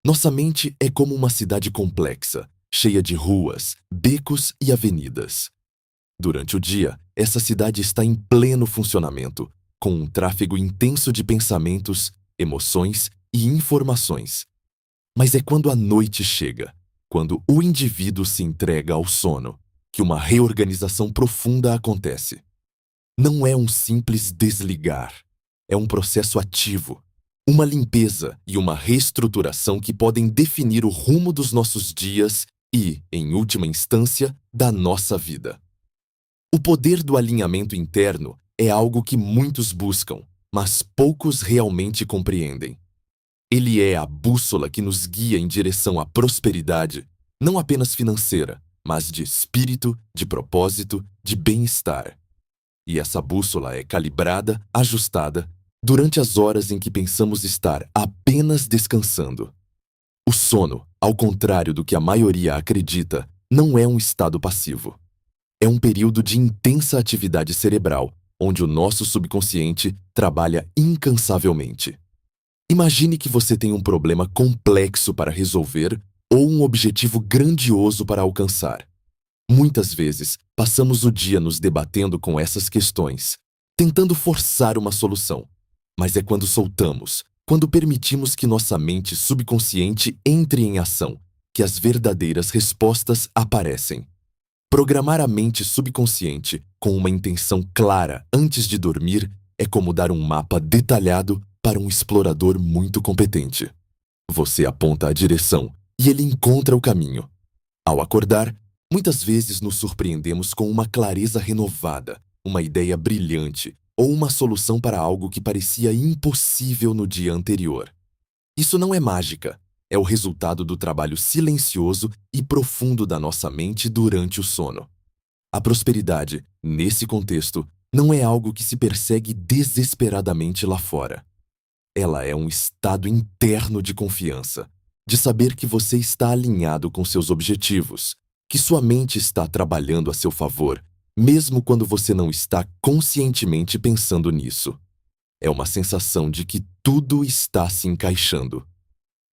Nossa mente é como uma cidade complexa, cheia de ruas, becos e avenidas. Durante o dia, essa cidade está em pleno funcionamento, com um tráfego intenso de pensamentos, emoções e informações. Mas é quando a noite chega, quando o indivíduo se entrega ao sono, que uma reorganização profunda acontece. Não é um simples desligar, é um processo ativo, uma limpeza e uma reestruturação que podem definir o rumo dos nossos dias e, em última instância, da nossa vida. O poder do alinhamento interno é algo que muitos buscam, mas poucos realmente compreendem. Ele é a bússola que nos guia em direção à prosperidade, não apenas financeira, mas de espírito, de propósito, de bem-estar. E essa bússola é calibrada, ajustada, durante as horas em que pensamos estar apenas descansando. O sono, ao contrário do que a maioria acredita, não é um estado passivo. É um período de intensa atividade cerebral, onde o nosso subconsciente trabalha incansavelmente. Imagine que você tem um problema complexo para resolver ou um objetivo grandioso para alcançar. Muitas vezes, passamos o dia nos debatendo com essas questões, tentando forçar uma solução. Mas é quando soltamos, quando permitimos que nossa mente subconsciente entre em ação, que as verdadeiras respostas aparecem. Programar a mente subconsciente com uma intenção clara antes de dormir é como dar um mapa detalhado para um explorador muito competente. Você aponta a direção e ele encontra o caminho. Ao acordar, muitas vezes nos surpreendemos com uma clareza renovada, uma ideia brilhante ou uma solução para algo que parecia impossível no dia anterior. Isso não é mágica, é o resultado do trabalho silencioso e profundo da nossa mente durante o sono. A prosperidade, nesse contexto, não é algo que se persegue desesperadamente lá fora. Ela é um estado interno de confiança, de saber que você está alinhado com seus objetivos, que sua mente está trabalhando a seu favor, mesmo quando você não está conscientemente pensando nisso. É uma sensação de que tudo está se encaixando.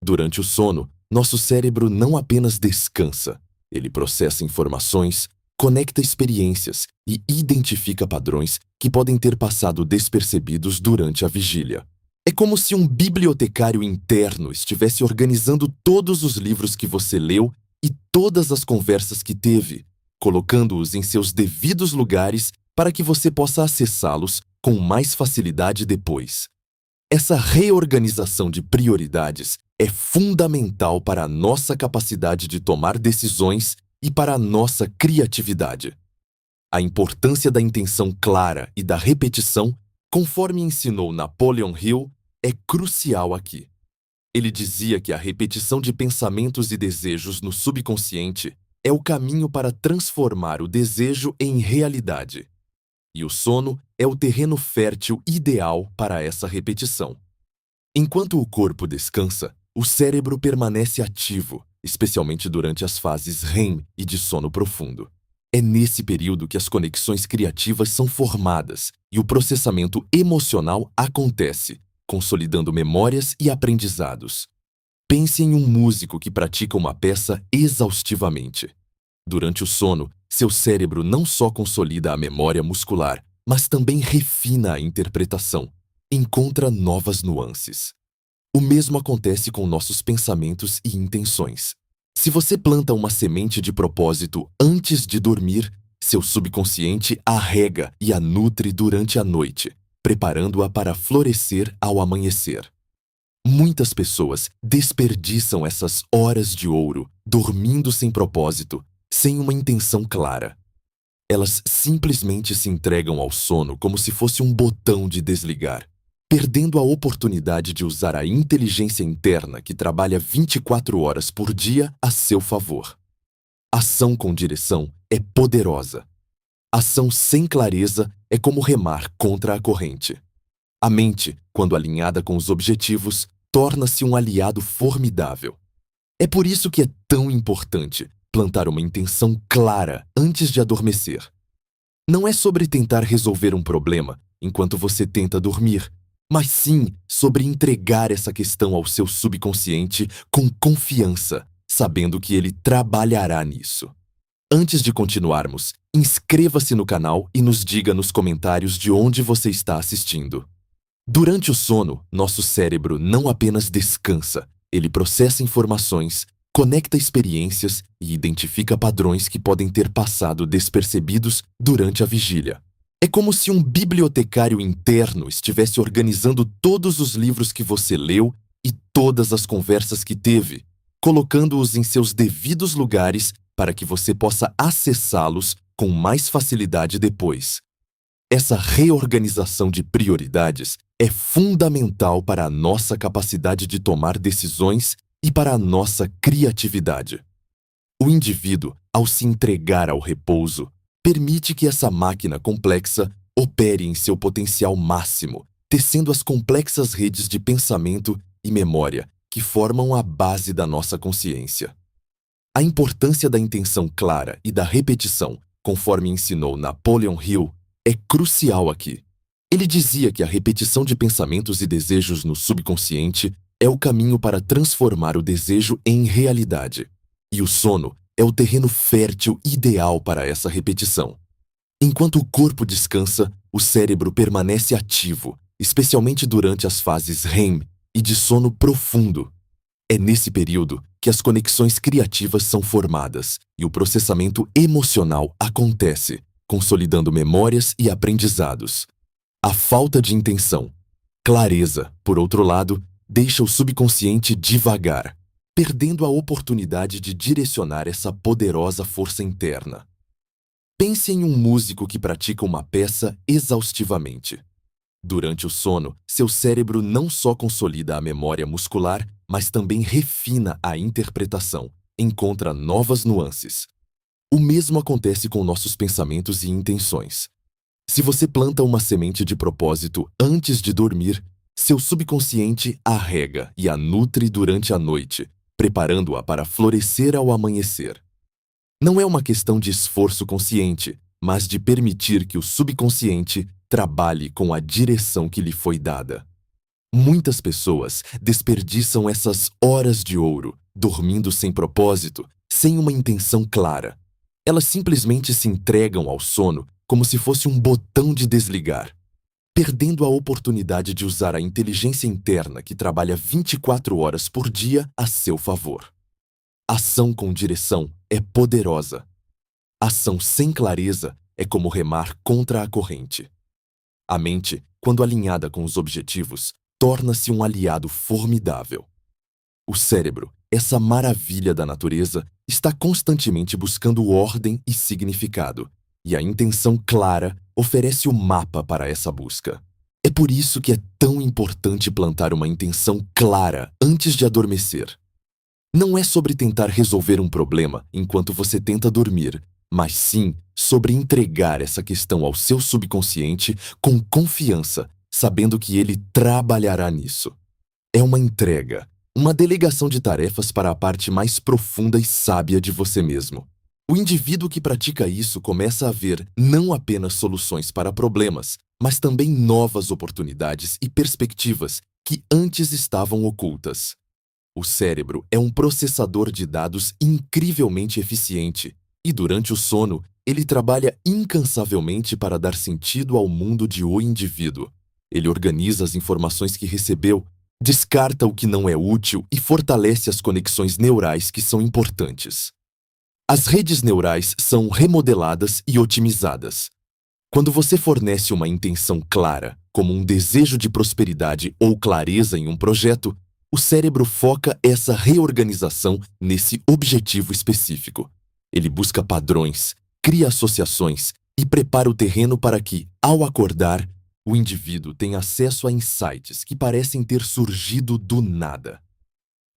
Durante o sono, nosso cérebro não apenas descansa, ele processa informações, conecta experiências e identifica padrões que podem ter passado despercebidos durante a vigília. É como se um bibliotecário interno estivesse organizando todos os livros que você leu e todas as conversas que teve, colocando-os em seus devidos lugares para que você possa acessá-los com mais facilidade depois. Essa reorganização de prioridades é fundamental para a nossa capacidade de tomar decisões e para a nossa criatividade. A importância da intenção clara e da repetição, conforme ensinou Napoleon Hill, é crucial aqui. Ele dizia que a repetição de pensamentos e desejos no subconsciente é o caminho para transformar o desejo em realidade. E o sono é o terreno fértil ideal para essa repetição. Enquanto o corpo descansa, o cérebro permanece ativo, especialmente durante as fases REM e de sono profundo. É nesse período que as conexões criativas são formadas e o processamento emocional acontece, consolidando memórias e aprendizados. Pense em um músico que pratica uma peça exaustivamente. Durante o sono, seu cérebro não só consolida a memória muscular, mas também refina a interpretação, encontra novas nuances. O mesmo acontece com nossos pensamentos e intenções. Se você planta uma semente de propósito antes de dormir, seu subconsciente a rega e a nutre durante a noite, preparando-a para florescer ao amanhecer. Muitas pessoas desperdiçam essas horas de ouro dormindo sem propósito, sem uma intenção clara. Elas simplesmente se entregam ao sono como se fosse um botão de desligar, perdendo a oportunidade de usar a inteligência interna que trabalha 24 horas por dia a seu favor. Ação com direção é poderosa. Ação sem clareza é como remar contra a corrente. A mente, quando alinhada com os objetivos, torna-se um aliado formidável. É por isso que é tão importante plantar uma intenção clara antes de adormecer. Não é sobre tentar resolver um problema enquanto você tenta dormir, mas sim sobre entregar essa questão ao seu subconsciente com confiança, sabendo que ele trabalhará nisso. Antes de continuarmos, inscreva-se no canal e nos diga nos comentários de onde você está assistindo. Durante o sono, nosso cérebro não apenas descansa, ele processa informações, conecta experiências e identifica padrões que podem ter passado despercebidos durante a vigília. É como se um bibliotecário interno estivesse organizando todos os livros que você leu e todas as conversas que teve, colocando-os em seus devidos lugares para que você possa acessá-los com mais facilidade depois. Essa reorganização de prioridades é fundamental para a nossa capacidade de tomar decisões e para a nossa criatividade. O indivíduo, ao se entregar ao repouso, permite que essa máquina complexa opere em seu potencial máximo, tecendo as complexas redes de pensamento e memória que formam a base da nossa consciência. A importância da intenção clara e da repetição, conforme ensinou Napoleon Hill, é crucial aqui. Ele dizia que a repetição de pensamentos e desejos no subconsciente é o caminho para transformar o desejo em realidade. E o sono é o terreno fértil ideal para essa repetição. Enquanto o corpo descansa, o cérebro permanece ativo, especialmente durante as fases REM e de sono profundo. É nesse período que as conexões criativas são formadas e o processamento emocional acontece, consolidando memórias e aprendizados. A falta de intenção, clareza, por outro lado, deixa o subconsciente divagar, perdendo a oportunidade de direcionar essa poderosa força interna. Pense em um músico que pratica uma peça exaustivamente. Durante o sono, seu cérebro não só consolida a memória muscular, mas também refina a interpretação, encontra novas nuances. O mesmo acontece com nossos pensamentos e intenções. Se você planta uma semente de propósito antes de dormir, seu subconsciente a rega e a nutre durante a noite, preparando-a para florescer ao amanhecer. Não é uma questão de esforço consciente, mas de permitir que o subconsciente trabalhe com a direção que lhe foi dada. Muitas pessoas desperdiçam essas horas de ouro, dormindo sem propósito, sem uma intenção clara. Elas simplesmente se entregam ao sono como se fosse um botão de desligar, perdendo a oportunidade de usar a inteligência interna que trabalha 24 horas por dia a seu favor. Ação com direção é poderosa. Ação sem clareza é como remar contra a corrente. A mente, quando alinhada com os objetivos, torna-se um aliado formidável. O cérebro, essa maravilha da natureza, está constantemente buscando ordem e significado, e a intenção clara oferece o mapa para essa busca. É por isso que é tão importante plantar uma intenção clara antes de adormecer. Não é sobre tentar resolver um problema enquanto você tenta dormir, mas sim sobre entregar essa questão ao seu subconsciente com confiança, sabendo que ele trabalhará nisso. É uma entrega, uma delegação de tarefas para a parte mais profunda e sábia de você mesmo. O indivíduo que pratica isso começa a ver não apenas soluções para problemas, mas também novas oportunidades e perspectivas que antes estavam ocultas. O cérebro é um processador de dados incrivelmente eficiente e, durante o sono, ele trabalha incansavelmente para dar sentido ao mundo de o indivíduo. Ele organiza as informações que recebeu, descarta o que não é útil e fortalece as conexões neurais que são importantes. As redes neurais são remodeladas e otimizadas. Quando você fornece uma intenção clara, como um desejo de prosperidade ou clareza em um projeto, o cérebro foca essa reorganização nesse objetivo específico. Ele busca padrões, cria associações e prepara o terreno para que, ao acordar, o indivíduo tenha acesso a insights que parecem ter surgido do nada.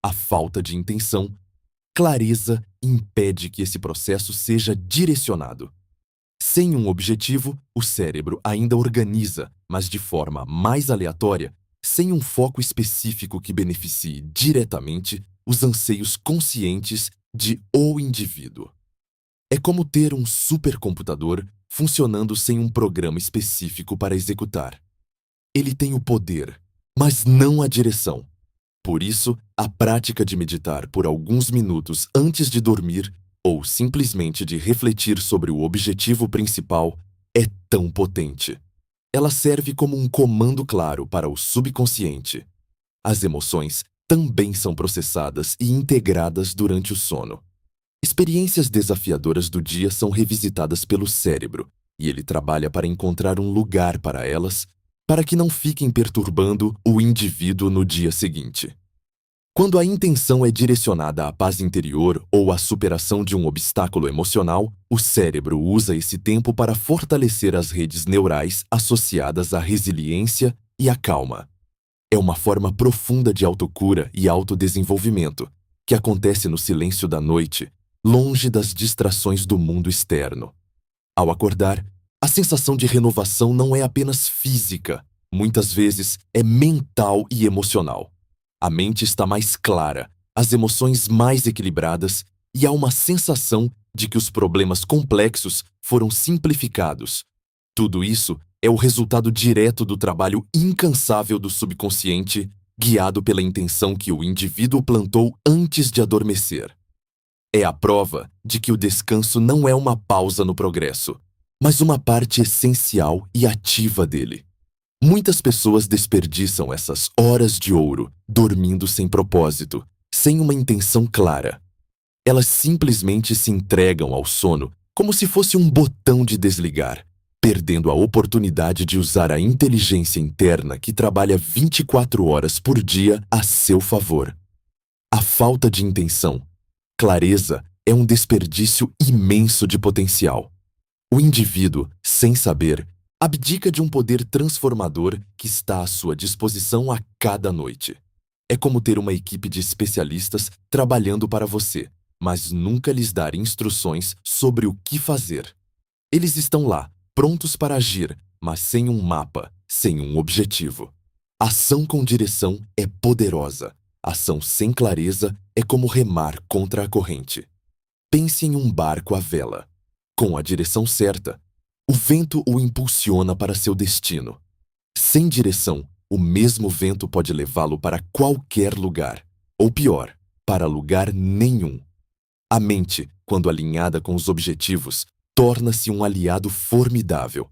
A falta de intenção, clareza impede que esse processo seja direcionado. Sem um objetivo, o cérebro ainda organiza, mas de forma mais aleatória, sem um foco específico que beneficie diretamente os anseios conscientes de o indivíduo. É como ter um supercomputador funcionando sem um programa específico para executar. Ele tem o poder, mas não a direção. Por isso, a prática de meditar por alguns minutos antes de dormir ou simplesmente de refletir sobre o objetivo principal é tão potente. Ela serve como um comando claro para o subconsciente. As emoções também são processadas e integradas durante o sono. Experiências desafiadoras do dia são revisitadas pelo cérebro, e ele trabalha para encontrar um lugar para elas, para que não fiquem perturbando o indivíduo no dia seguinte. Quando a intenção é direcionada à paz interior ou à superação de um obstáculo emocional, o cérebro usa esse tempo para fortalecer as redes neurais associadas à resiliência e à calma. É uma forma profunda de autocura e autodesenvolvimento, que acontece no silêncio da noite, longe das distrações do mundo externo. Ao acordar, a sensação de renovação não é apenas física, muitas vezes é mental e emocional. A mente está mais clara, as emoções mais equilibradas e há uma sensação de que os problemas complexos foram simplificados. Tudo isso é o resultado direto do trabalho incansável do subconsciente, guiado pela intenção que o indivíduo plantou antes de adormecer. É a prova de que o descanso não é uma pausa no progresso, mas uma parte essencial e ativa dele. Muitas pessoas desperdiçam essas horas de ouro dormindo sem propósito, sem uma intenção clara. Elas simplesmente se entregam ao sono como se fosse um botão de desligar, perdendo a oportunidade de usar a inteligência interna que trabalha 24 horas por dia a seu favor. A falta de intenção, clareza, é um desperdício imenso de potencial. O indivíduo, sem saber, abdica de um poder transformador que está à sua disposição a cada noite. É como ter uma equipe de especialistas trabalhando para você, mas nunca lhes dar instruções sobre o que fazer. Eles estão lá, prontos para agir, mas sem um mapa, sem um objetivo. Ação com direção é poderosa. Ação sem clareza é como remar contra a corrente. Pense em um barco à vela. Com a direção certa, o vento o impulsiona para seu destino. Sem direção, o mesmo vento pode levá-lo para qualquer lugar, ou pior, para lugar nenhum. A mente, quando alinhada com os objetivos, torna-se um aliado formidável.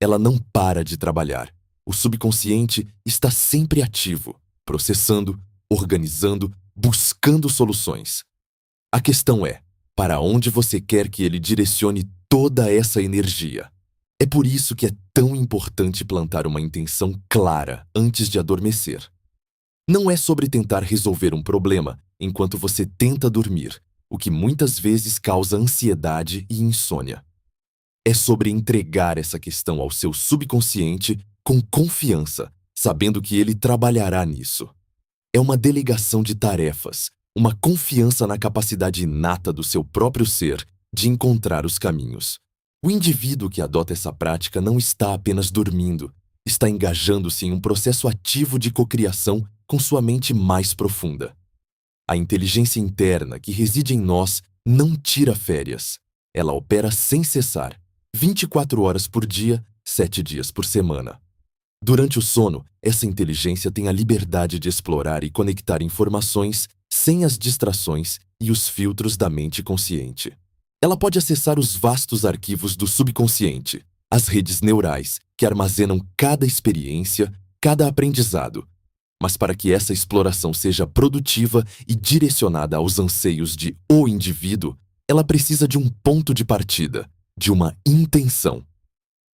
Ela não para de trabalhar. O subconsciente está sempre ativo, processando, organizando, buscando soluções. A questão é: para onde você quer que ele direcione toda essa energia? É por isso que é tão importante plantar uma intenção clara antes de adormecer. Não é sobre tentar resolver um problema enquanto você tenta dormir, o que muitas vezes causa ansiedade e insônia. É sobre entregar essa questão ao seu subconsciente com confiança, sabendo que ele trabalhará nisso. É uma delegação de tarefas, uma confiança na capacidade inata do seu próprio ser de encontrar os caminhos. O indivíduo que adota essa prática não está apenas dormindo, está engajando-se em um processo ativo de cocriação com sua mente mais profunda. A inteligência interna que reside em nós não tira férias. Ela opera sem cessar, 24 horas por dia, 7 dias por semana. Durante o sono, essa inteligência tem a liberdade de explorar e conectar informações sem as distrações e os filtros da mente consciente. Ela pode acessar os vastos arquivos do subconsciente, as redes neurais que armazenam cada experiência, cada aprendizado. Mas para que essa exploração seja produtiva e direcionada aos anseios de o indivíduo, ela precisa de um ponto de partida, de uma intenção.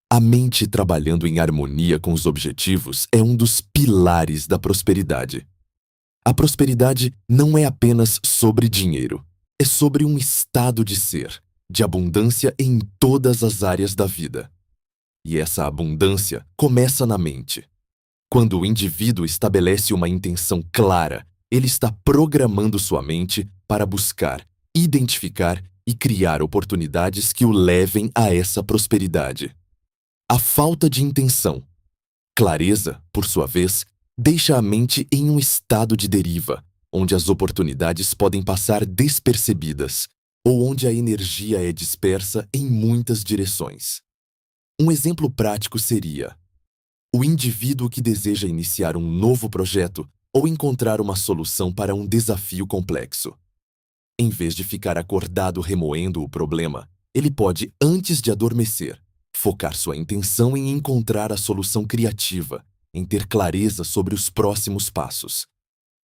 A mente trabalhando em harmonia com os objetivos é um dos pilares da prosperidade. A prosperidade não é apenas sobre dinheiro, é sobre um estado de ser, de abundância em todas as áreas da vida. E essa abundância começa na mente. Quando o indivíduo estabelece uma intenção clara, ele está programando sua mente para buscar, identificar e criar oportunidades que o levem a essa prosperidade. A falta de intenção, clareza, por sua vez, deixa a mente em um estado de deriva, onde as oportunidades podem passar despercebidas ou onde a energia é dispersa em muitas direções. Um exemplo prático seria: O indivíduo que deseja iniciar um novo projeto ou encontrar uma solução para um desafio complexo. Em vez de ficar acordado remoendo o problema, ele pode, antes de adormecer, focar sua intenção em encontrar a solução criativa, em ter clareza sobre os próximos passos.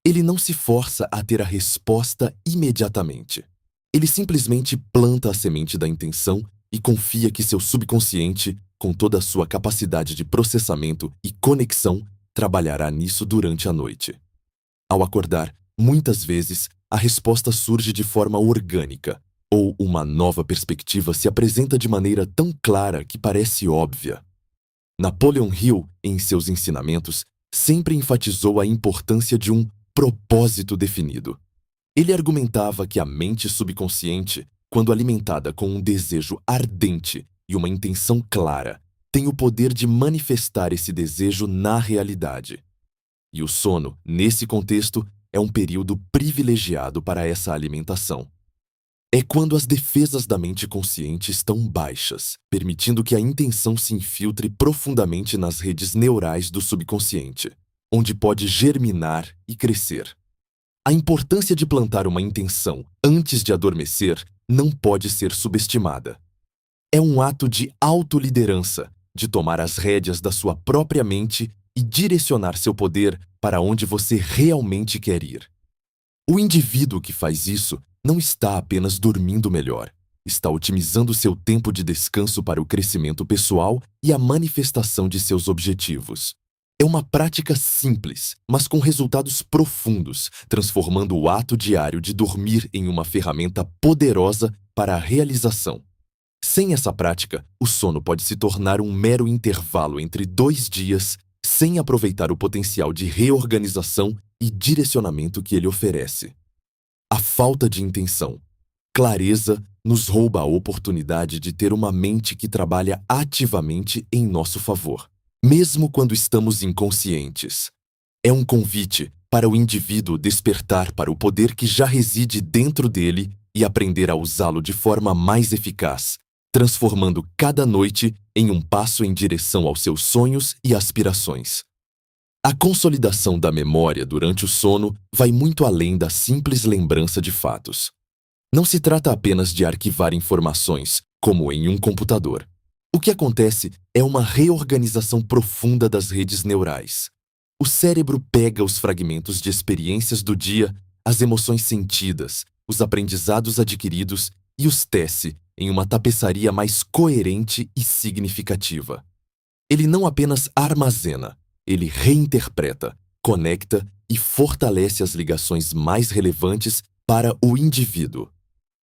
Ele não se força a ter a resposta imediatamente. Ele simplesmente planta a semente da intenção e confia que seu subconsciente, com toda a sua capacidade de processamento e conexão, trabalhará nisso durante a noite. Ao acordar, muitas vezes, a resposta surge de forma orgânica, ou uma nova perspectiva se apresenta de maneira tão clara que parece óbvia. Napoleon Hill, em seus ensinamentos, sempre enfatizou a importância de um propósito definido. Ele argumentava que a mente subconsciente, quando alimentada com um desejo ardente e uma intenção clara, tem o poder de manifestar esse desejo na realidade. E o sono, nesse contexto, é um período privilegiado para essa alimentação. É quando as defesas da mente consciente estão baixas, permitindo que a intenção se infiltre profundamente nas redes neurais do subconsciente, onde pode germinar e crescer. A importância de plantar uma intenção antes de adormecer não pode ser subestimada. É um ato de autoliderança, de tomar as rédeas da sua própria mente e direcionar seu poder para onde você realmente quer ir. O indivíduo que faz isso não está apenas dormindo melhor, está otimizando seu tempo de descanso para o crescimento pessoal e a manifestação de seus objetivos. É uma prática simples, mas com resultados profundos, transformando o ato diário de dormir em uma ferramenta poderosa para a realização. Sem essa prática, o sono pode se tornar um mero intervalo entre 2 dias, sem aproveitar o potencial de reorganização e direcionamento que ele oferece. A falta de intenção, clareza, nos rouba a oportunidade de ter uma mente que trabalha ativamente em nosso favor, mesmo quando estamos inconscientes. É um convite para o indivíduo despertar para o poder que já reside dentro dele e aprender a usá-lo de forma mais eficaz, transformando cada noite em um passo em direção aos seus sonhos e aspirações. A consolidação da memória durante o sono vai muito além da simples lembrança de fatos. Não se trata apenas de arquivar informações, como em um computador. O que acontece é uma reorganização profunda das redes neurais. O cérebro pega os fragmentos de experiências do dia, as emoções sentidas, os aprendizados adquiridos e os tece em uma tapeçaria mais coerente e significativa. Ele não apenas armazena, ele reinterpreta, conecta e fortalece as ligações mais relevantes para o indivíduo.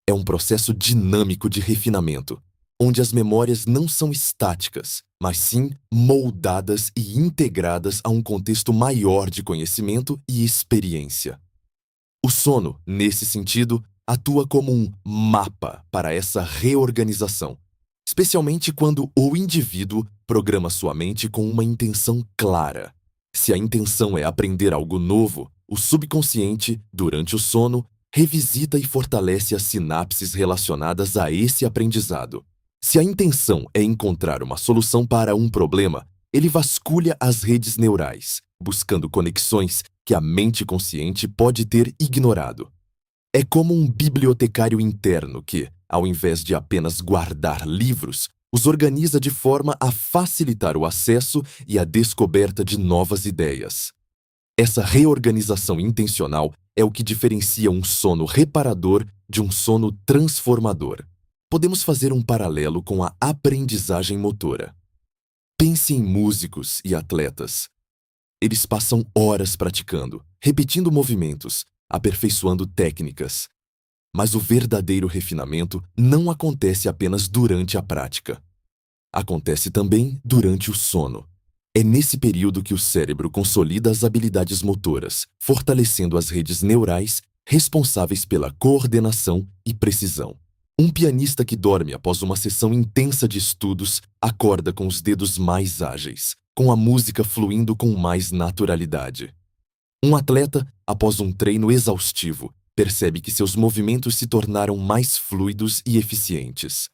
É um processo dinâmico de refinamento, onde as memórias não são estáticas, mas sim moldadas e integradas a um contexto maior de conhecimento e experiência. O sono, nesse sentido, atua como um mapa para essa reorganização, especialmente quando o indivíduo programa sua mente com uma intenção clara. Se a intenção é aprender algo novo, o subconsciente, durante o sono, revisita e fortalece as sinapses relacionadas a esse aprendizado. Se a intenção é encontrar uma solução para um problema, ele vasculha as redes neurais, buscando conexões que a mente consciente pode ter ignorado. É como um bibliotecário interno que, ao invés de apenas guardar livros, os organiza de forma a facilitar o acesso e a descoberta de novas ideias. Essa reorganização intencional é o que diferencia um sono reparador de um sono transformador. Podemos fazer um paralelo com a aprendizagem motora. Pense em músicos e atletas. Eles passam horas praticando, repetindo movimentos, aperfeiçoando técnicas. Mas o verdadeiro refinamento não acontece apenas durante a prática. Acontece também durante o sono. É nesse período que o cérebro consolida as habilidades motoras, fortalecendo as redes neurais responsáveis pela coordenação e precisão. Um pianista que dorme após uma sessão intensa de estudos acorda com os dedos mais ágeis, com a música fluindo com mais naturalidade. Um atleta, após um treino exaustivo, percebe que seus movimentos se tornaram mais fluidos e eficientes.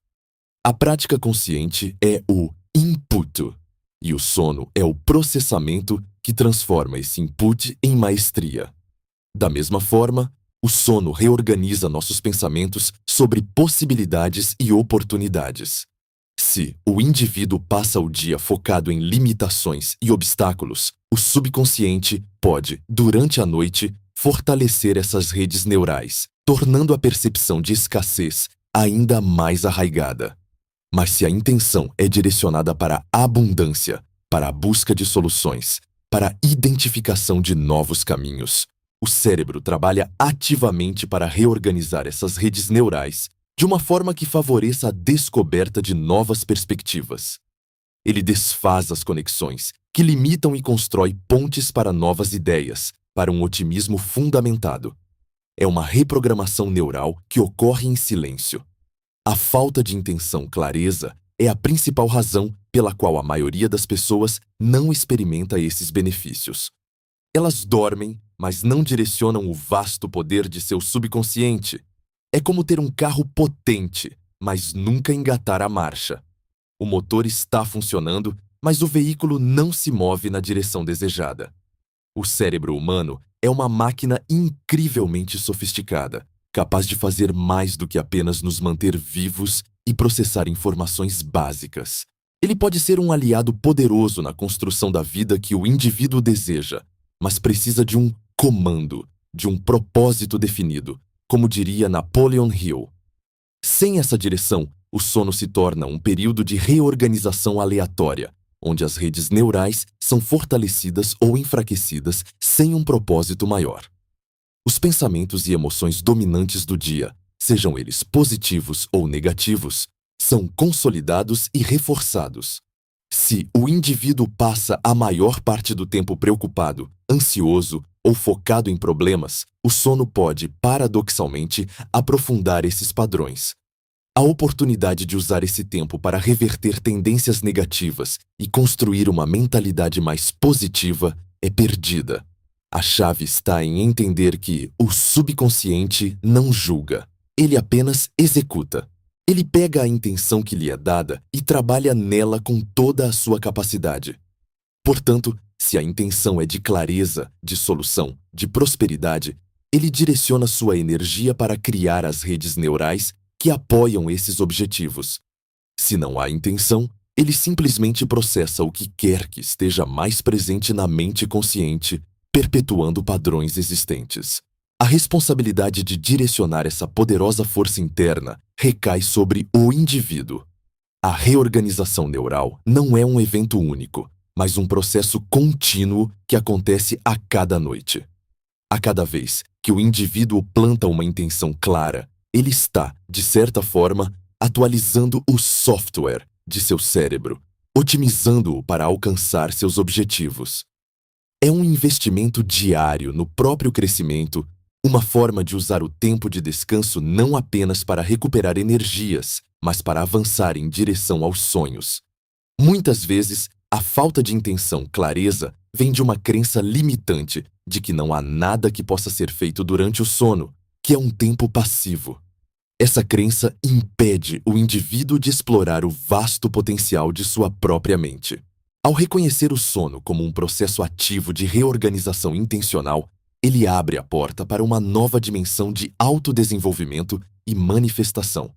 A prática consciente é o input. E o sono é o processamento que transforma esse input em maestria. Da mesma forma, o sono reorganiza nossos pensamentos sobre possibilidades e oportunidades. Se o indivíduo passa o dia focado em limitações e obstáculos, o subconsciente pode, durante a noite, fortalecer essas redes neurais, tornando a percepção de escassez ainda mais arraigada. Mas se a intenção é direcionada para a abundância, para a busca de soluções, para a identificação de novos caminhos, o cérebro trabalha ativamente para reorganizar essas redes neurais de uma forma que favoreça a descoberta de novas perspectivas. Ele desfaz as conexões, que limitam e constrói pontes para novas ideias, para um otimismo fundamentado. É uma reprogramação neural que ocorre em silêncio. A falta de intenção clareza é a principal razão pela qual a maioria das pessoas não experimenta esses benefícios. Elas dormem, mas não direcionam o vasto poder de seu subconsciente. É como ter um carro potente, mas nunca engatar a marcha. O motor está funcionando, mas o veículo não se move na direção desejada. O cérebro humano é uma máquina incrivelmente sofisticada, capaz de fazer mais do que apenas nos manter vivos e processar informações básicas. Ele pode ser um aliado poderoso na construção da vida que o indivíduo deseja, mas precisa de um comando, de um propósito definido, como diria Napoleon Hill. Sem essa direção, o sono se torna um período de reorganização aleatória, onde as redes neurais são fortalecidas ou enfraquecidas sem um propósito maior. Os pensamentos e emoções dominantes do dia, sejam eles positivos ou negativos, são consolidados e reforçados. Se o indivíduo passa a maior parte do tempo preocupado, ansioso ou focado em problemas, o sono pode, paradoxalmente, aprofundar esses padrões. A oportunidade de usar esse tempo para reverter tendências negativas e construir uma mentalidade mais positiva é perdida. A chave está em entender que o subconsciente não julga, ele apenas executa. Ele pega a intenção que lhe é dada e trabalha nela com toda a sua capacidade. Portanto, se a intenção é de clareza, de solução, de prosperidade, ele direciona sua energia para criar as redes neurais que apoiam esses objetivos. Se não há intenção, ele simplesmente processa o que quer que esteja mais presente na mente consciente, perpetuando padrões existentes. A responsabilidade de direcionar essa poderosa força interna recai sobre o indivíduo. A reorganização neural não é um evento único, mas um processo contínuo que acontece a cada noite. A cada vez que o indivíduo planta uma intenção clara, ele está, de certa forma, atualizando o software de seu cérebro, otimizando-o para alcançar seus objetivos. É um investimento diário no próprio crescimento, uma forma de usar o tempo de descanso não apenas para recuperar energias, mas para avançar em direção aos sonhos. Muitas vezes, a falta de intenção, clareza, vem de uma crença limitante de que não há nada que possa ser feito durante o sono, que é um tempo passivo. Essa crença impede o indivíduo de explorar o vasto potencial de sua própria mente. Ao reconhecer o sono como um processo ativo de reorganização intencional, ele abre a porta para uma nova dimensão de autodesenvolvimento e manifestação.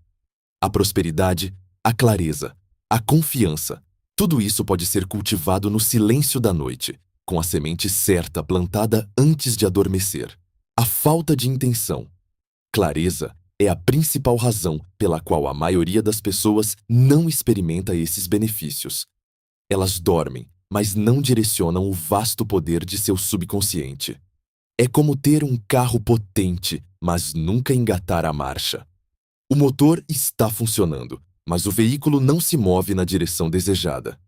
A prosperidade, a clareza, a confiança, tudo isso pode ser cultivado no silêncio da noite, com a semente certa plantada antes de adormecer. A falta de intenção, clareza, é a principal razão pela qual a maioria das pessoas não experimenta esses benefícios. Elas dormem, mas não direcionam o vasto poder de seu subconsciente. É como ter um carro potente, mas nunca engatar a marcha. O motor está funcionando, mas o veículo não se move na direção desejada.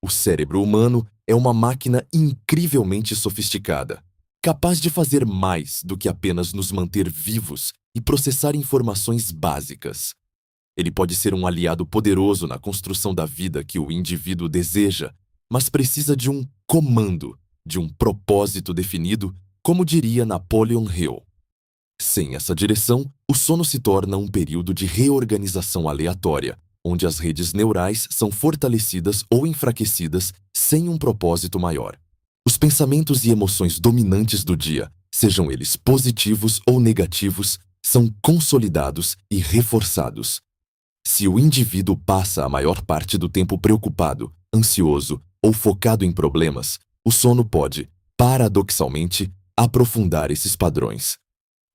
O cérebro humano é uma máquina incrivelmente sofisticada, capaz de fazer mais do que apenas nos manter vivos e processar informações básicas. Ele pode ser um aliado poderoso na construção da vida que o indivíduo deseja, mas precisa de um comando, de um propósito definido, como diria Napoleon Hill. Sem essa direção, o sono se torna um período de reorganização aleatória, onde as redes neurais são fortalecidas ou enfraquecidas sem um propósito maior. Os pensamentos e emoções dominantes do dia, sejam eles positivos ou negativos, são consolidados e reforçados. Se o indivíduo passa a maior parte do tempo preocupado, ansioso ou focado em problemas, o sono pode, paradoxalmente, aprofundar esses padrões.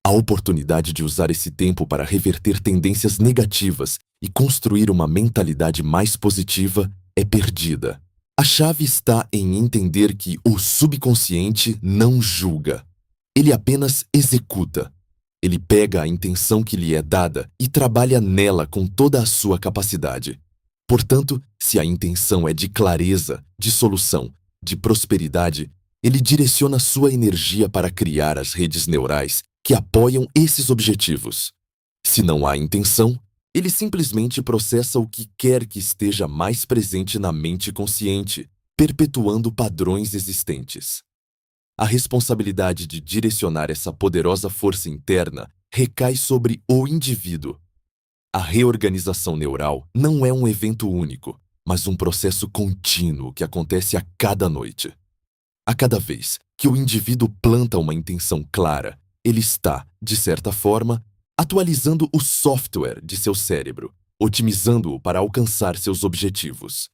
A oportunidade de usar esse tempo para reverter tendências negativas e construir uma mentalidade mais positiva é perdida. A chave está em entender que o subconsciente não julga. Ele apenas executa. Ele pega a intenção que lhe é dada e trabalha nela com toda a sua capacidade. Portanto, se a intenção é de clareza, de solução, de prosperidade, ele direciona sua energia para criar as redes neurais que apoiam esses objetivos. Se não há intenção, ele simplesmente processa o que quer que esteja mais presente na mente consciente, perpetuando padrões existentes. A responsabilidade de direcionar essa poderosa força interna recai sobre o indivíduo. A reorganização neural não é um evento único, mas um processo contínuo que acontece a cada noite. A cada vez que o indivíduo planta uma intenção clara, ele está, de certa forma, atualizando o software de seu cérebro, otimizando-o para alcançar seus objetivos.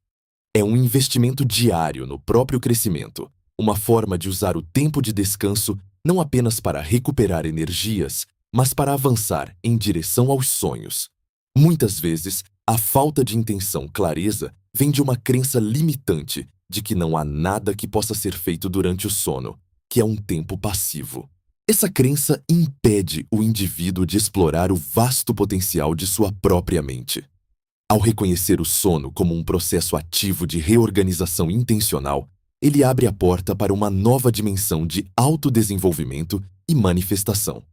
É um investimento diário no próprio crescimento, uma forma de usar o tempo de descanso não apenas para recuperar energias, mas para avançar em direção aos sonhos. Muitas vezes, a falta de intenção clareza vem de uma crença limitante de que não há nada que possa ser feito durante o sono, que é um tempo passivo. Essa crença impede o indivíduo de explorar o vasto potencial de sua própria mente. Ao reconhecer o sono como um processo ativo de reorganização intencional, ele abre a porta para uma nova dimensão de autodesenvolvimento e manifestação.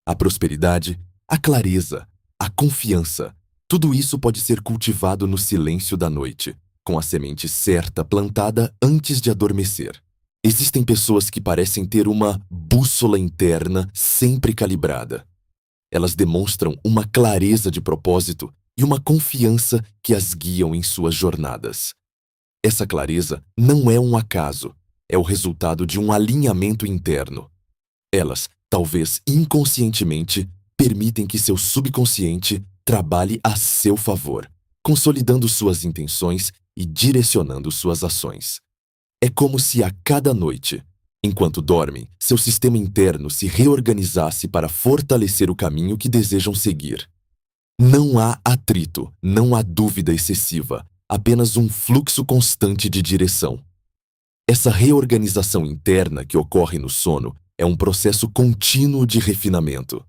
A prosperidade, a clareza, a confiança, tudo isso pode ser cultivado no silêncio da noite, com a semente certa plantada antes de adormecer. Existem pessoas que parecem ter uma bússola interna sempre calibrada. Elas demonstram uma clareza de propósito e uma confiança que as guiam em suas jornadas. Essa clareza não é um acaso, é o resultado de um alinhamento interno. Elas, talvez inconscientemente, permitem que seu subconsciente trabalhe a seu favor, consolidando suas intenções e direcionando suas ações. É como se a cada noite, enquanto dormem, seu sistema interno se reorganizasse para fortalecer o caminho que desejam seguir. Não há atrito, não há dúvida excessiva, apenas um fluxo constante de direção. Essa reorganização interna que ocorre no sono é um processo contínuo de refinamento.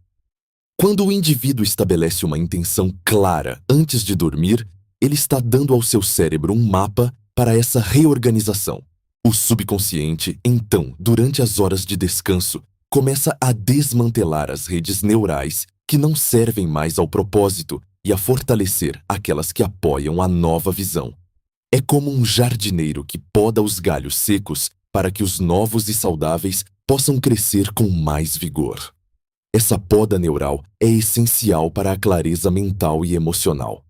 Quando o indivíduo estabelece uma intenção clara antes de dormir, ele está dando ao seu cérebro um mapa para essa reorganização. O subconsciente, então, durante as horas de descanso, começa a desmantelar as redes neurais que não servem mais ao propósito e a fortalecer aquelas que apoiam a nova visão. É como um jardineiro que poda os galhos secos para que os novos e saudáveis possam crescer com mais vigor. Essa poda neural é essencial para a clareza mental e emocional.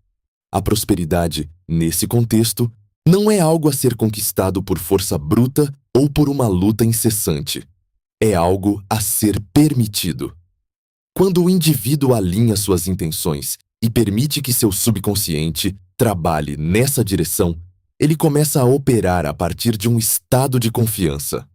A prosperidade, nesse contexto, não é algo a ser conquistado por força bruta ou por uma luta incessante. É algo a ser permitido. Quando o indivíduo alinha suas intenções e permite que seu subconsciente trabalhe nessa direção, ele começa a operar a partir de um estado de confiança.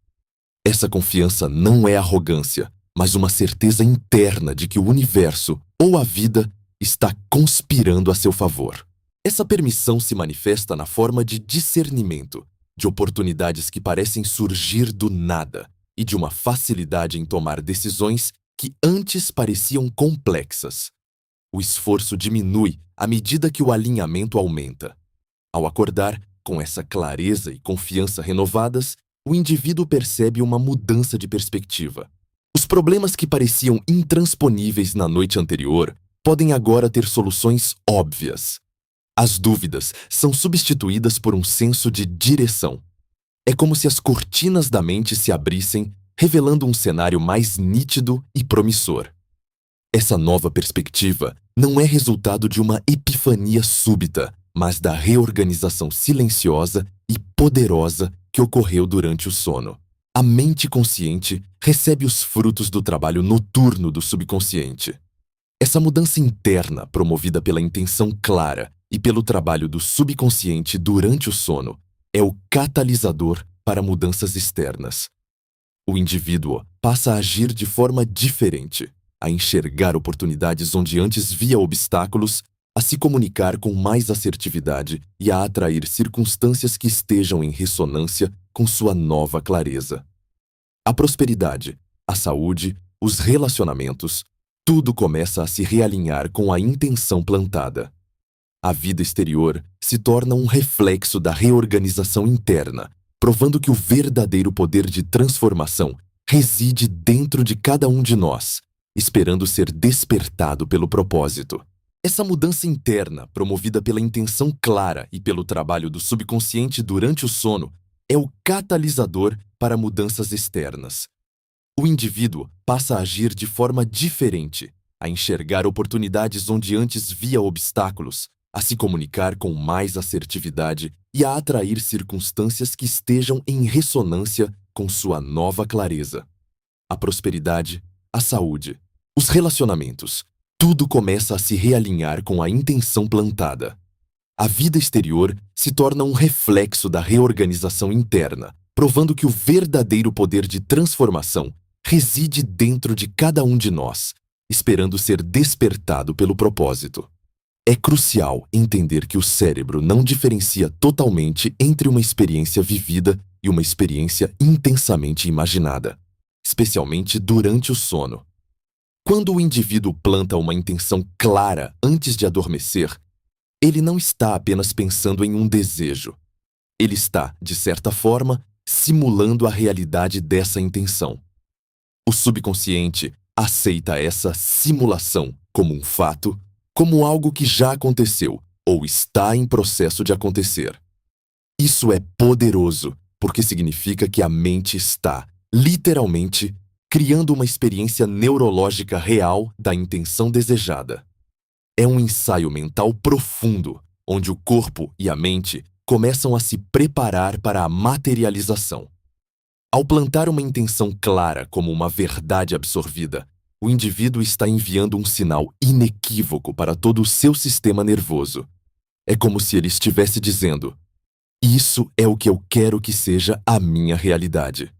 Essa confiança não é arrogância, mas uma certeza interna de que o universo ou a vida está conspirando a seu favor. Essa permissão se manifesta na forma de discernimento, de oportunidades que parecem surgir do nada e de uma facilidade em tomar decisões que antes pareciam complexas. O esforço diminui à medida que o alinhamento aumenta. Ao acordar, com essa clareza e confiança renovadas, o indivíduo percebe uma mudança de perspectiva. Os problemas que pareciam intransponíveis na noite anterior podem agora ter soluções óbvias. As dúvidas são substituídas por um senso de direção. É como se as cortinas da mente se abrissem, revelando um cenário mais nítido e promissor. Essa nova perspectiva não é resultado de uma epifania súbita, mas da reorganização silenciosa e poderosa que ocorreu durante o sono. A mente consciente recebe os frutos do trabalho noturno do subconsciente. Essa mudança interna, promovida pela intenção clara e pelo trabalho do subconsciente durante o sono, é o catalisador para mudanças externas. O indivíduo passa a agir de forma diferente, a enxergar oportunidades onde antes via obstáculos, a se comunicar com mais assertividade e a atrair circunstâncias que estejam em ressonância com sua nova clareza. A prosperidade, a saúde, os relacionamentos, tudo começa a se realinhar com a intenção plantada. A vida exterior se torna um reflexo da reorganização interna, provando que o verdadeiro poder de transformação reside dentro de cada um de nós, esperando ser despertado pelo propósito. Essa mudança interna, promovida pela intenção clara e pelo trabalho do subconsciente durante o sono, é o catalisador para mudanças externas. O indivíduo passa a agir de forma diferente, a enxergar oportunidades onde antes via obstáculos, a se comunicar com mais assertividade e a atrair circunstâncias que estejam em ressonância com sua nova clareza. A prosperidade, a saúde, os relacionamentos, tudo começa a se realinhar com a intenção plantada. A vida exterior se torna um reflexo da reorganização interna, provando que o verdadeiro poder de transformação reside dentro de cada um de nós, esperando ser despertado pelo propósito. É crucial entender que o cérebro não diferencia totalmente entre uma experiência vivida e uma experiência intensamente imaginada, especialmente durante o sono. Quando o indivíduo planta uma intenção clara antes de adormecer, ele não está apenas pensando em um desejo. Ele está, de certa forma, simulando a realidade dessa intenção. O subconsciente aceita essa simulação como um fato, como algo que já aconteceu ou está em processo de acontecer. Isso é poderoso, porque significa que a mente está, literalmente, criando uma experiência neurológica real da intenção desejada. É um ensaio mental profundo, onde o corpo e a mente começam a se preparar para a materialização. Ao plantar uma intenção clara como uma verdade absorvida, o indivíduo está enviando um sinal inequívoco para todo o seu sistema nervoso. É como se ele estivesse dizendo: "Isso é o que eu quero que seja a minha realidade."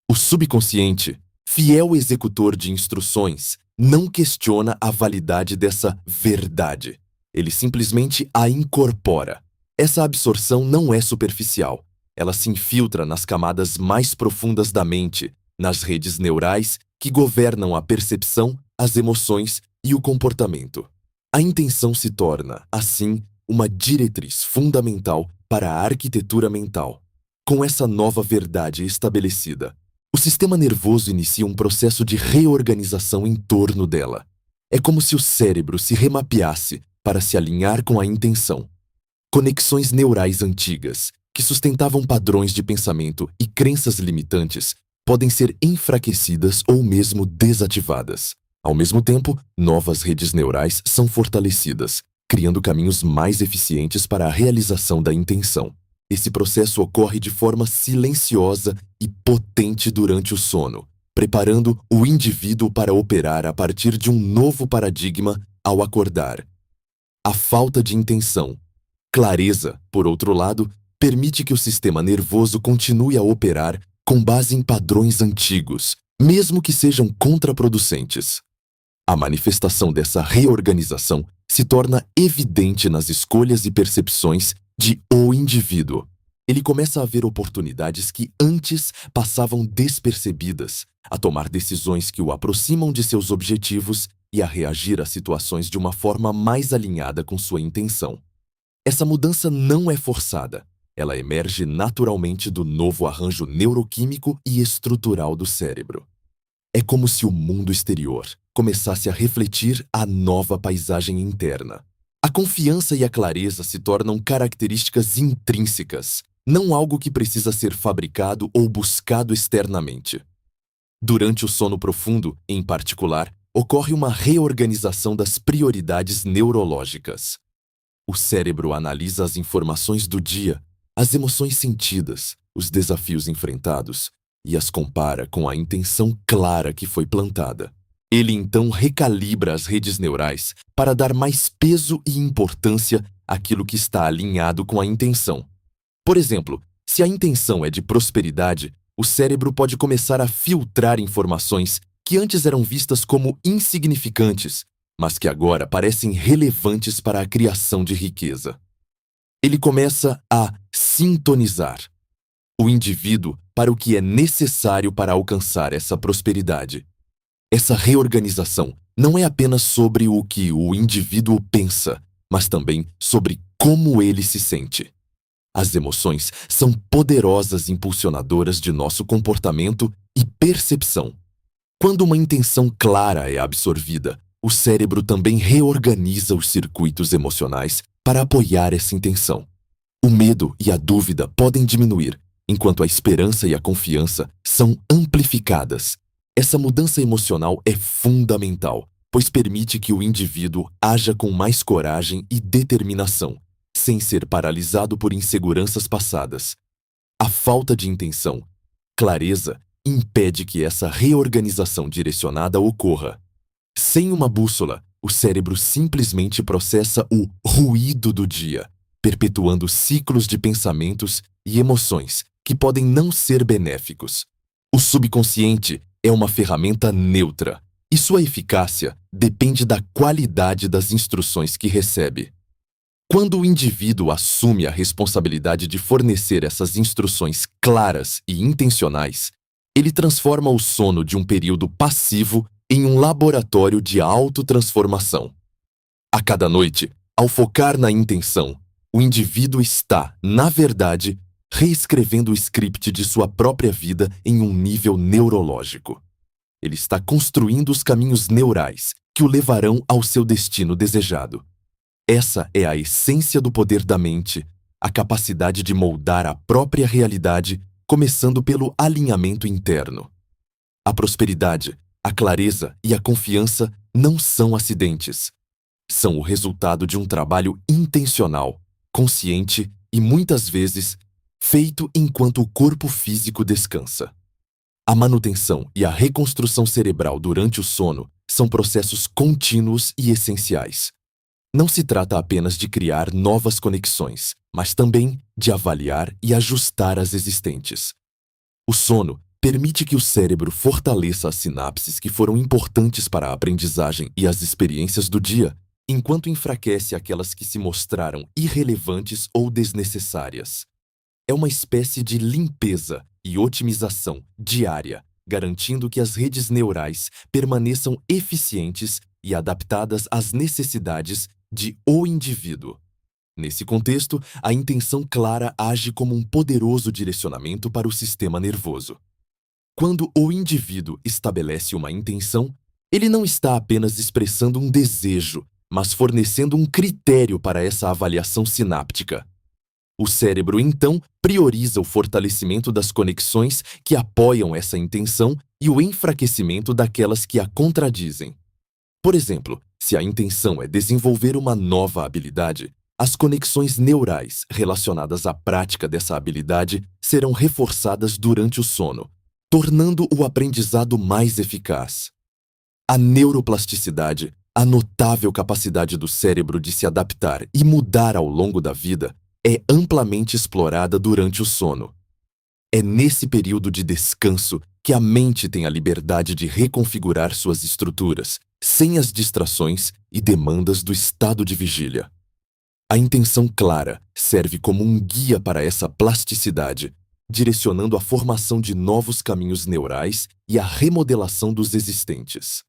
O subconsciente, fiel executor de instruções, não questiona a validade dessa verdade. Ele simplesmente a incorpora. Essa absorção não é superficial. Ela se infiltra nas camadas mais profundas da mente, nas redes neurais que governam a percepção, as emoções e o comportamento. A intenção se torna, assim, uma diretriz fundamental para a arquitetura mental. Com essa nova verdade estabelecida, o sistema nervoso inicia um processo de reorganização em torno dela. É como se o cérebro se remapeasse para se alinhar com a intenção. Conexões neurais antigas, que sustentavam padrões de pensamento e crenças limitantes, podem ser enfraquecidas ou mesmo desativadas. Ao mesmo tempo, novas redes neurais são fortalecidas, criando caminhos mais eficientes para a realização da intenção. Esse processo ocorre de forma silenciosa e potente durante o sono, preparando o indivíduo para operar a partir de um novo paradigma ao acordar. A falta de intenção, clareza, por outro lado, permite que o sistema nervoso continue a operar com base em padrões antigos, mesmo que sejam contraproducentes. A manifestação dessa reorganização se torna evidente nas escolhas e percepções de o indivíduo. Ele começa a ver oportunidades que antes passavam despercebidas, a tomar decisões que o aproximam de seus objetivos e a reagir a situações de uma forma mais alinhada com sua intenção. Essa mudança não é forçada. Ela emerge naturalmente do novo arranjo neuroquímico e estrutural do cérebro. É como se o mundo exterior começasse a refletir a nova paisagem interna. A confiança e a clareza se tornam características intrínsecas, não algo que precisa ser fabricado ou buscado externamente. Durante o sono profundo, em particular, ocorre uma reorganização das prioridades neurológicas. O cérebro analisa as informações do dia, as emoções sentidas, os desafios enfrentados e as compara com a intenção clara que foi plantada. Ele então recalibra as redes neurais para dar mais peso e importância àquilo que está alinhado com a intenção. Por exemplo, se a intenção é de prosperidade, o cérebro pode começar a filtrar informações que antes eram vistas como insignificantes, mas que agora parecem relevantes para a criação de riqueza. Ele começa a sintonizar o indivíduo para o que é necessário para alcançar essa prosperidade. Essa reorganização não é apenas sobre o que o indivíduo pensa, mas também sobre como ele se sente. As emoções são poderosas impulsionadoras de nosso comportamento e percepção. Quando uma intenção clara é absorvida, o cérebro também reorganiza os circuitos emocionais para apoiar essa intenção. O medo e a dúvida podem diminuir, enquanto a esperança e a confiança são amplificadas. Essa mudança emocional é fundamental, pois permite que o indivíduo haja com mais coragem e determinação, sem ser paralisado por inseguranças passadas. A falta de intenção, clareza, impede que essa reorganização direcionada ocorra. Sem uma bússola, o cérebro simplesmente processa o ruído do dia, perpetuando ciclos de pensamentos e emoções que podem não ser benéficos. O subconsciente é uma ferramenta neutra e sua eficácia depende da qualidade das instruções que recebe. Quando o indivíduo assume a responsabilidade de fornecer essas instruções claras e intencionais, ele transforma o sono de um período passivo em um laboratório de autotransformação. A cada noite, ao focar na intenção, o indivíduo está, na verdade, reescrevendo o script de sua própria vida em um nível neurológico. Ele está construindo os caminhos neurais que o levarão ao seu destino desejado. Essa é a essência do poder da mente, a capacidade de moldar a própria realidade, começando pelo alinhamento interno. A prosperidade, a clareza e a confiança não são acidentes. São o resultado de um trabalho intencional, consciente e, muitas vezes, feito enquanto o corpo físico descansa. A manutenção e a reconstrução cerebral durante o sono são processos contínuos e essenciais. Não se trata apenas de criar novas conexões, mas também de avaliar e ajustar as existentes. O sono permite que o cérebro fortaleça as sinapses que foram importantes para a aprendizagem e as experiências do dia, enquanto enfraquece aquelas que se mostraram irrelevantes ou desnecessárias. É uma espécie de limpeza e otimização diária, garantindo que as redes neurais permaneçam eficientes e adaptadas às necessidades de o indivíduo. Nesse contexto, a intenção clara age como um poderoso direcionamento para o sistema nervoso. Quando o indivíduo estabelece uma intenção, ele não está apenas expressando um desejo, mas fornecendo um critério para essa avaliação sináptica. O cérebro, então, prioriza o fortalecimento das conexões que apoiam essa intenção e o enfraquecimento daquelas que a contradizem. Por exemplo, se a intenção é desenvolver uma nova habilidade, as conexões neurais relacionadas à prática dessa habilidade serão reforçadas durante o sono, tornando o aprendizado mais eficaz. A neuroplasticidade, a notável capacidade do cérebro de se adaptar e mudar ao longo da vida, é amplamente explorada durante o sono. É nesse período de descanso que a mente tem a liberdade de reconfigurar suas estruturas, sem as distrações e demandas do estado de vigília. A intenção clara serve como um guia para essa plasticidade, direcionando a formação de novos caminhos neurais e a remodelação dos existentes.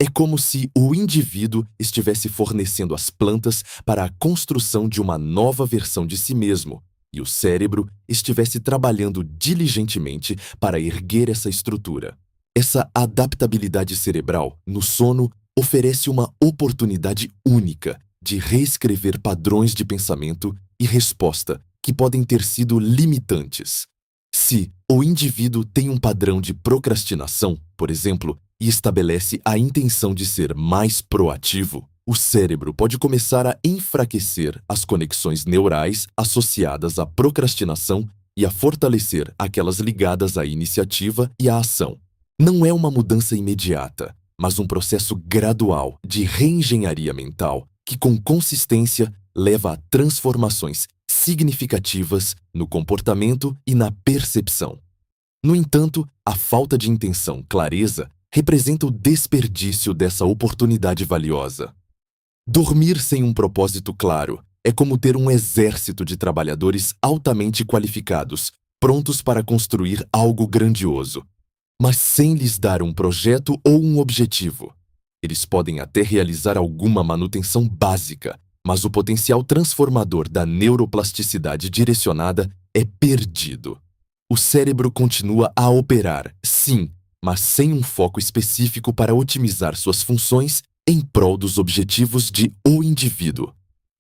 É como se o indivíduo estivesse fornecendo as plantas para a construção de uma nova versão de si mesmo, e o cérebro estivesse trabalhando diligentemente para erguer essa estrutura. Essa adaptabilidade cerebral, no sono, oferece uma oportunidade única de reescrever padrões de pensamento e resposta que podem ter sido limitantes. Se o indivíduo tem um padrão de procrastinação, por exemplo, e estabelece a intenção de ser mais proativo, o cérebro pode começar a enfraquecer as conexões neurais associadas à procrastinação e a fortalecer aquelas ligadas à iniciativa e à ação. Não é uma mudança imediata, mas um processo gradual de reengenharia mental que, com consistência, leva a transformações significativas no comportamento e na percepção. No entanto, a falta de intenção, clareza, representa o desperdício dessa oportunidade valiosa. Dormir sem um propósito claro é como ter um exército de trabalhadores altamente qualificados, prontos para construir algo grandioso, mas sem lhes dar um projeto ou um objetivo. Eles podem até realizar alguma manutenção básica, mas o potencial transformador da neuroplasticidade direcionada é perdido. O cérebro continua a operar, sim, mas sem um foco específico para otimizar suas funções em prol dos objetivos de o indivíduo.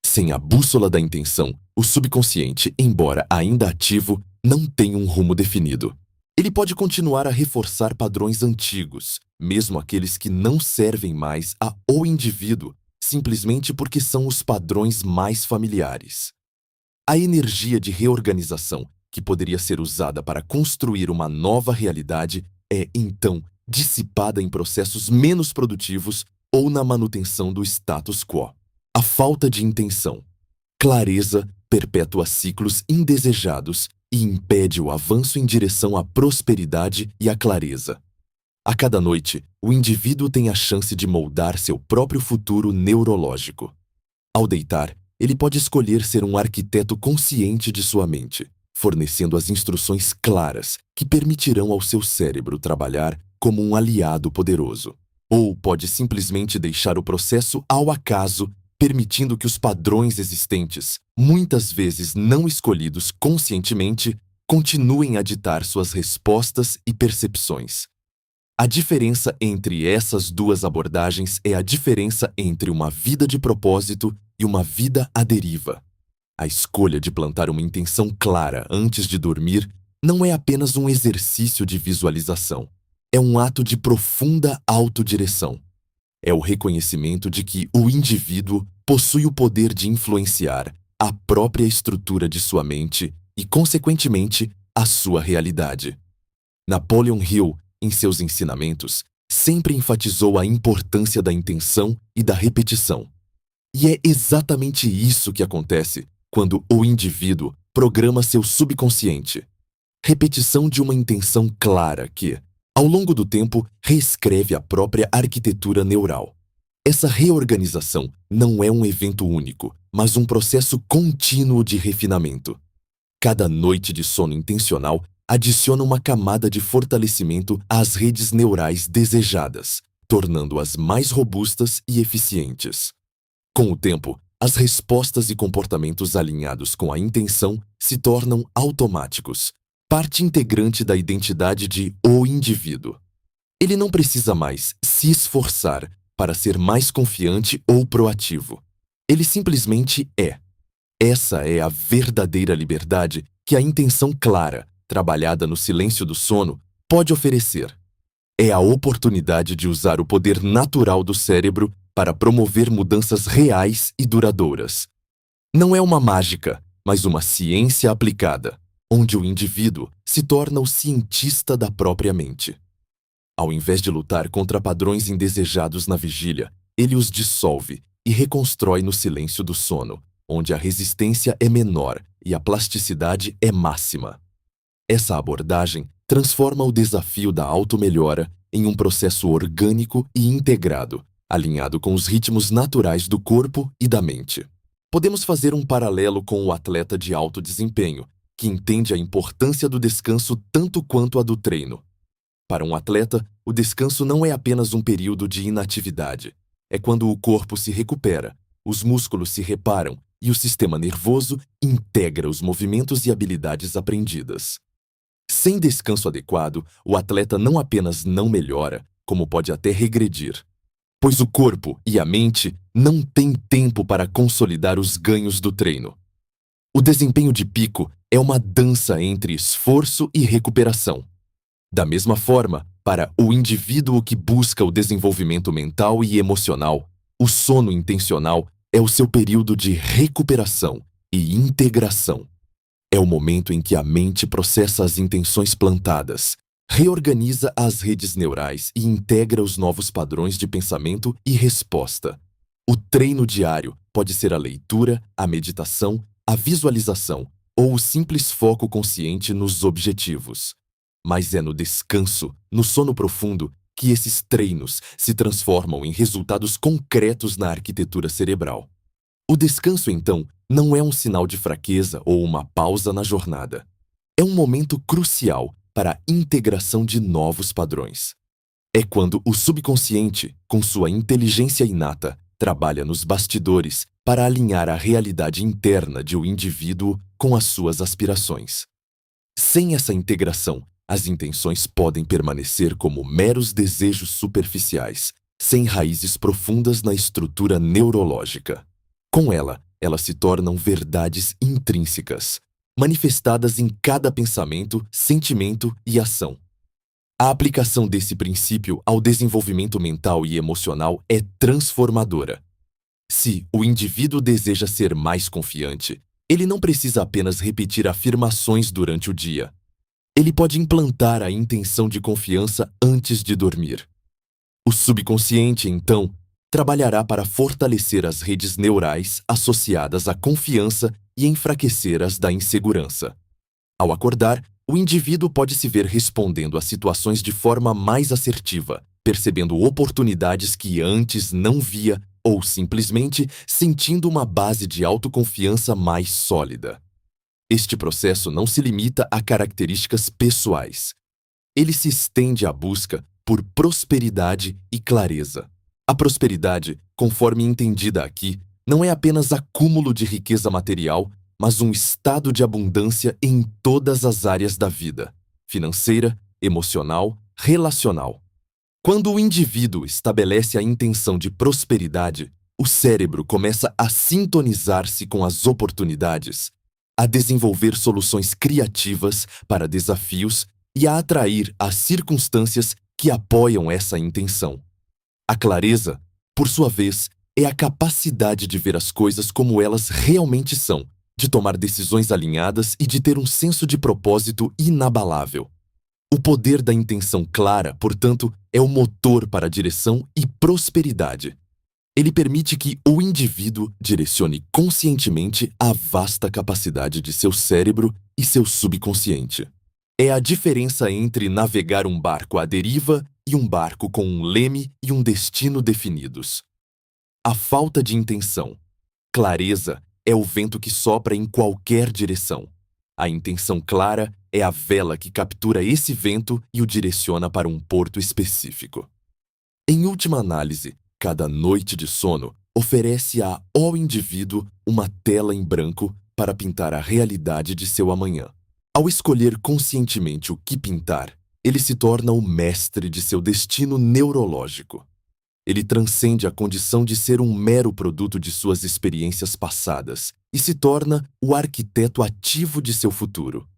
Sem a bússola da intenção, o subconsciente, embora ainda ativo, não tem um rumo definido. Ele pode continuar a reforçar padrões antigos, mesmo aqueles que não servem mais a o indivíduo, simplesmente porque são os padrões mais familiares. A energia de reorganização, que poderia ser usada para construir uma nova realidade, é, então, dissipada em processos menos produtivos ou na manutenção do status quo. A falta de intenção, clareza, perpetua ciclos indesejados e impede o avanço em direção à prosperidade e à clareza. A cada noite, o indivíduo tem a chance de moldar seu próprio futuro neurológico. Ao deitar, ele pode escolher ser um arquiteto consciente de sua mente, fornecendo as instruções claras que permitirão ao seu cérebro trabalhar como um aliado poderoso. Ou pode simplesmente deixar o processo ao acaso, permitindo que os padrões existentes, muitas vezes não escolhidos conscientemente, continuem a ditar suas respostas e percepções. A diferença entre essas duas abordagens é a diferença entre uma vida de propósito e uma vida à deriva. A escolha de plantar uma intenção clara antes de dormir não é apenas um exercício de visualização. É um ato de profunda autodireção. É o reconhecimento de que o indivíduo possui o poder de influenciar a própria estrutura de sua mente e, consequentemente, a sua realidade. Napoleon Hill, em seus ensinamentos, sempre enfatizou a importância da intenção e da repetição. E é exatamente isso que acontece quando o indivíduo programa seu subconsciente. Repetição de uma intenção clara que, ao longo do tempo, reescreve a própria arquitetura neural. Essa reorganização não é um evento único, mas um processo contínuo de refinamento. Cada noite de sono intencional adiciona uma camada de fortalecimento às redes neurais desejadas, tornando-as mais robustas e eficientes. Com o tempo, as respostas e comportamentos alinhados com a intenção se tornam automáticos, parte integrante da identidade de o indivíduo. Ele não precisa mais se esforçar para ser mais confiante ou proativo. Ele simplesmente é. Essa é a verdadeira liberdade que a intenção clara, trabalhada no silêncio do sono, pode oferecer. É a oportunidade de usar o poder natural do cérebro para promover mudanças reais e duradouras. Não é uma mágica, mas uma ciência aplicada, onde o indivíduo se torna o cientista da própria mente. Ao invés de lutar contra padrões indesejados na vigília, ele os dissolve e reconstrói no silêncio do sono, onde a resistência é menor e a plasticidade é máxima. Essa abordagem transforma o desafio da automelhora em um processo orgânico e integrado, alinhado com os ritmos naturais do corpo e da mente. Podemos fazer um paralelo com o atleta de alto desempenho, que entende a importância do descanso tanto quanto a do treino. Para um atleta, o descanso não é apenas um período de inatividade. É quando o corpo se recupera, os músculos se reparam e o sistema nervoso integra os movimentos e habilidades aprendidas. Sem descanso adequado, o atleta não apenas não melhora, como pode até regredir, pois o corpo e a mente não têm tempo para consolidar os ganhos do treino. O desempenho de pico é uma dança entre esforço e recuperação. Da mesma forma, Para o indivíduo que busca o desenvolvimento mental e emocional, o sono intencional é o seu período de recuperação e integração. É o momento em que a mente processa as intenções plantadas, reorganiza as redes neurais e integra os novos padrões de pensamento e resposta. O treino diário pode ser a leitura, a meditação, a visualização ou o simples foco consciente nos objetivos. Mas é no descanso, no sono profundo, que esses treinos se transformam em resultados concretos na arquitetura cerebral. O descanso, então, não é um sinal de fraqueza ou uma pausa na jornada. É um momento crucial para a integração de novos padrões. É quando o subconsciente, com sua inteligência inata, trabalha nos bastidores para alinhar a realidade interna de um indivíduo com as suas aspirações. Sem essa integração, as intenções podem permanecer como meros desejos superficiais, sem raízes profundas na estrutura neurológica. Com ela, elas se tornam verdades intrínsecas, manifestadas em cada pensamento, sentimento e ação. A aplicação desse princípio ao desenvolvimento mental e emocional é transformadora. Se o indivíduo deseja ser mais confiante, ele não precisa apenas repetir afirmações durante o dia. Ele pode implantar a intenção de confiança antes de dormir. O subconsciente, então, trabalhará para fortalecer as redes neurais associadas à confiança e enfraquecer as da insegurança. Ao acordar, o indivíduo pode se ver respondendo a situações de forma mais assertiva, percebendo oportunidades que antes não via ou simplesmente sentindo uma base de autoconfiança mais sólida. Este processo não se limita a características pessoais. Ele se estende à busca por prosperidade e clareza. A prosperidade, conforme entendida aqui, não é apenas acúmulo de riqueza material, mas um estado de abundância em todas as áreas da vida: financeira, emocional, relacional. Quando o indivíduo estabelece a intenção de prosperidade, o cérebro começa a sintonizar-se com as oportunidades, a desenvolver soluções criativas para desafios e a atrair as circunstâncias que apoiam essa intenção. A clareza, por sua vez, é a capacidade de ver as coisas como elas realmente são, de tomar decisões alinhadas e de ter um senso de propósito inabalável. O poder da intenção clara, portanto, é o motor para a direção e prosperidade. Ele permite que o indivíduo direcione conscientemente a vasta capacidade de seu cérebro e seu subconsciente. É a diferença entre navegar um barco à deriva e um barco com um leme e um destino definidos. A falta de intenção, clareza, é o vento que sopra em qualquer direção. A intenção clara é a vela que captura esse vento e o direciona para um porto específico. Em última análise, cada noite de sono oferece ao indivíduo uma tela em branco para pintar a realidade de seu amanhã. Ao escolher conscientemente o que pintar, ele se torna o mestre de seu destino neurológico. Ele transcende a condição de ser um mero produto de suas experiências passadas e se torna o arquiteto ativo de seu futuro.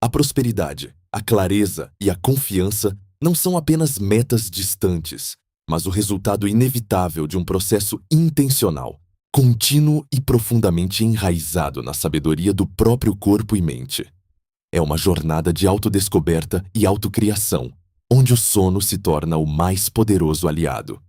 A prosperidade, a clareza e a confiança não são apenas metas distantes, mas o resultado inevitável de um processo intencional, contínuo e profundamente enraizado na sabedoria do próprio corpo e mente. É uma jornada de autodescoberta e autocriação, onde o sono se torna o mais poderoso aliado.